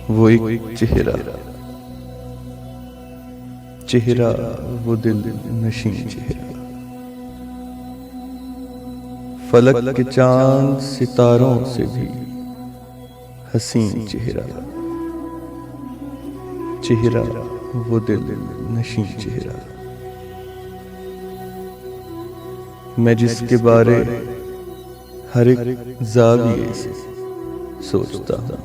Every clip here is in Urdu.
وہ ایک چہرہ وہ دل نشین چہرہ، فلک کے چاند ستاروں سے بھی حسین چہرہ وہ دل نشین چہرہ، میں جس کے بارے ہر ایک زاویے سے سوچتا ہوں،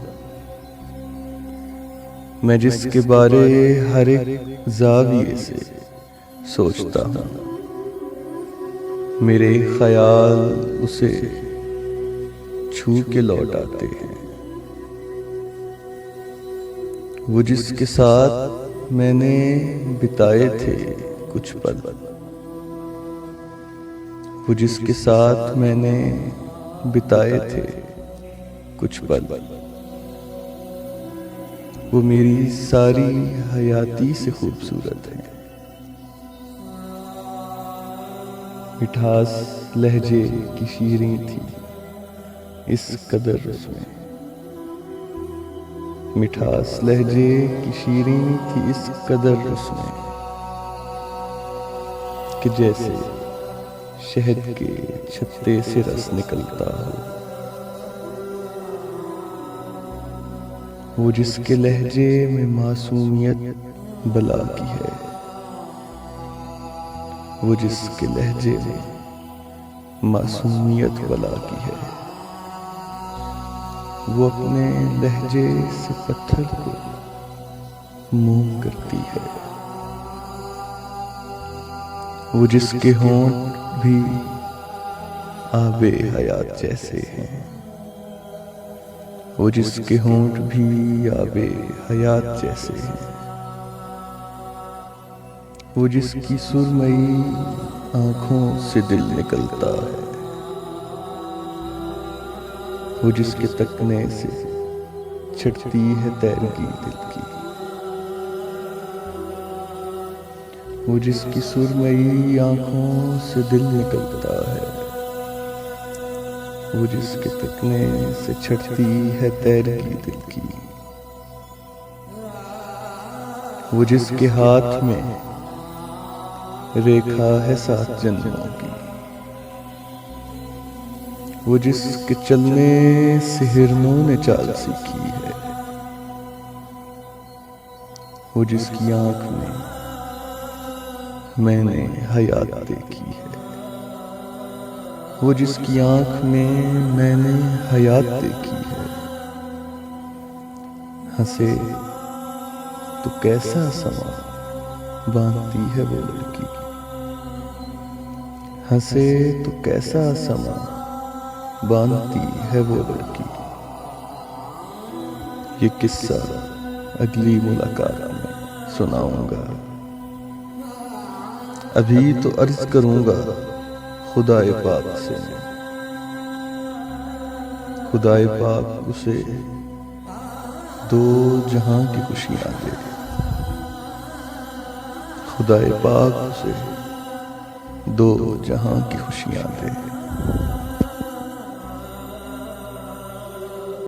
میں جس کے بارے ہر ایک زاویے سے سوچتا ہوں، میرے خیال اسے چھو کے لوٹ آتے ہیں، وہ جس کے ساتھ میں نے بتائے تھے کچھ پل، وہ جس کے ساتھ میں نے بتائے تھے کچھ پل، وہ میری ساری حیاتی سے خوبصورت ہے، مٹھاس لہجے کی شیریں تھی اس قدر اس میں، مٹھاس لہجے کی شیریں تھی اس قدر اس میں، کہ جیسے شہد کے چھتے سے رس نکلتا ہو، وہ جس کے لہجے میں معصومیت بلا کی ہے، وہ جس کے لہجے میں معصومیت بلا کی ہے، وہ اپنے لہجے سے پتھر کو موم کرتی ہے، وہ جس کے ہونٹ بھی آب حیات جیسے ہیں، وہ جس کے ہونٹ بھی آب حیات جیسے ہیں، وہ جس کی سرمئی آنکھوں سے دل نکلتا ہے، وہ جس کے تکنے سے چھٹتی ہے تیرگی دل کی، وہ جس کی سرمئی آنکھوں سے دل نکلتا ہے، وہ جس کے تکنے سے چھٹتی ہے تیرگی دل کی، وہ جس کے ہاتھ میں ریکھا ہے 7 جنموں کی، وہ جس کے چلنے سے ہرنوں نے چال سیکھی ہے، وہ جس کی آنکھ میں نے حیات دیکھی ہے، وہ جس کی آنکھ میں نے حیات دیکھی ہے، ہنسے تو کیسا سما باندھتی ہے وہ لڑکی، ہنسے تو کیسا سما باندھتی ہے وہ لڑکی، یہ قصہ اگلی ملاقات میں سناؤں گا، ابھی تو عرض کروں گا خدائے پاک سے، خدائے پاک اسے 2 جہاں کی خوشیاں دے، خدائے پاک اسے 2 جہاں کی خوشیاں دے۔